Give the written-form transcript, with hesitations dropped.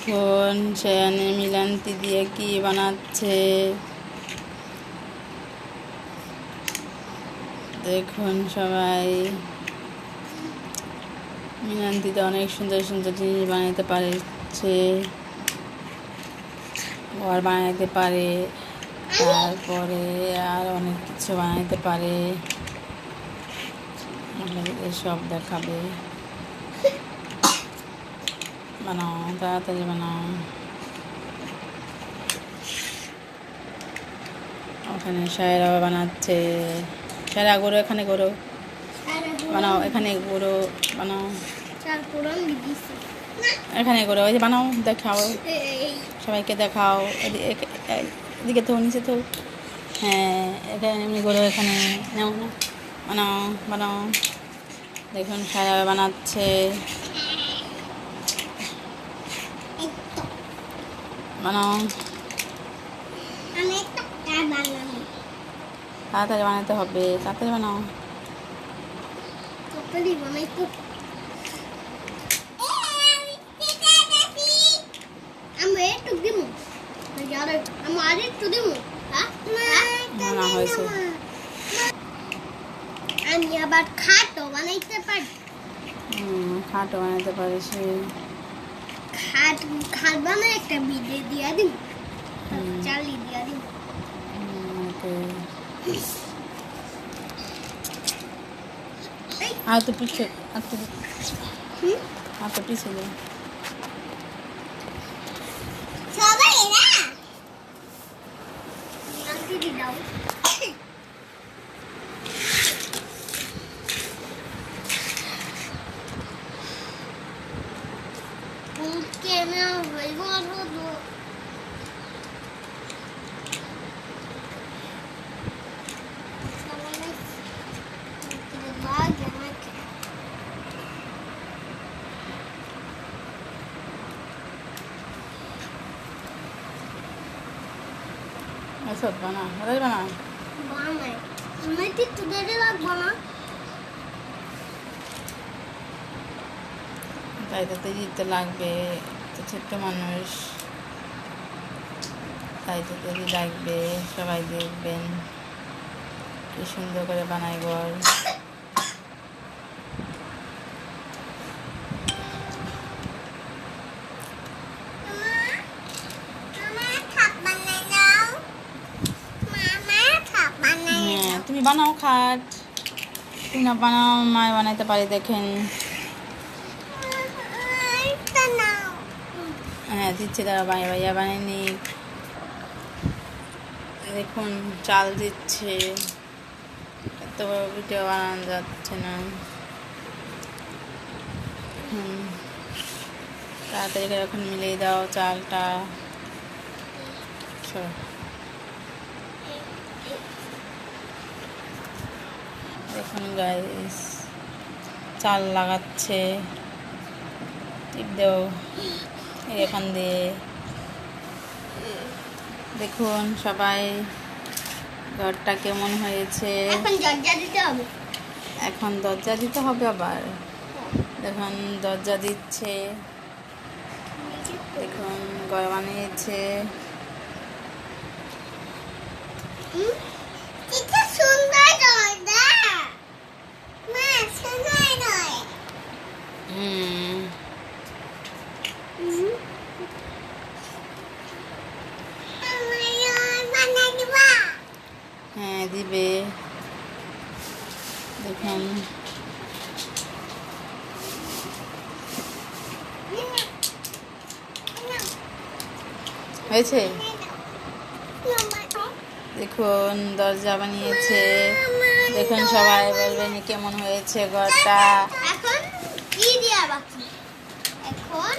দেখুন সেখানে মিলান্তি দিয়ে কি বানাচ্ছে। দেখুন সবাই, মিলান্তিতে অনেক সুন্দর সুন্দর জিনিস বানাতে পারছে, ঘর বানাইতে পারে, তারপরে আর অনেক কিছু বানাইতে পারে। সব দেখাবে। বানাও, তাড়াতাড়ি বানাও। ওখানে সায়রা বানাচ্ছে। সায়রা গরু, এখানে গরু বানাও, এখানে গরু বানাও, এখানে গরু, ওই যে বানাও, দেখাও, সবাইকে দেখাও। এদিকে তো, নিচে তো। হ্যাঁ, এখানে এমনি গরু, এখানে নাও না, বানাও বানাও। দেখুন সায়রা বানাচ্ছে। বানাও, তাড়াতাড়ি বানাতে হবে, তাড়াতাড়ি বানাও। আমি আবার খাটও বানাইতে পারি। খাটও বানাইতে পারে সে। খাট খাট বানাই একটা ভিডিও দিয়া দিন, চালি দিয়া দিন। আর তো পিছে, আর তো পিছে দে। সবাই না আন্টি দাও। কেমন হইব রোদো সব বানা, ভালোই বানা। বানাই আমি কি তোদের লাগবো না? তাই তো দিতে লাগবে, তো ছোট্ট মানুষ, তাই তো তৈরি লাগবে। সবাই দেখবেন কি সুন্দর করে বানাই ঘর। হ্যাঁ, তুমি বানাও খাট, তুমি না বানাও, মায় বানাইতে পারি। দেখেন, হ্যাঁ দিচ্ছে, তারা ভাইয়া বানায়নি। দেখুন চাল দিচ্ছে, এত বড় ভিডিও বানানো যাচ্ছে না। তাড়াতাড়ি করে এখন মিলিয়ে দাও চালটা। দেখুন গাইস, চাল লাগাচ্ছে, টিপ দেও এখান দিয়ে। দেখুন সবাই, ঘরটা কেমন হয়েছে। এখন দরজা দিতে হবে আবার। দেখুন দরজা দিচ্ছে, দেখুন ঘর বানিয়েছে। হ্যাঁ দিবে। দেখুন হয়েছে। দেখুন দরজা বানিয়েছে। দেখুন সবাই বলবেন কেমন হয়েছে ঘরটা। এখন কি দিয়া বাকি, এখন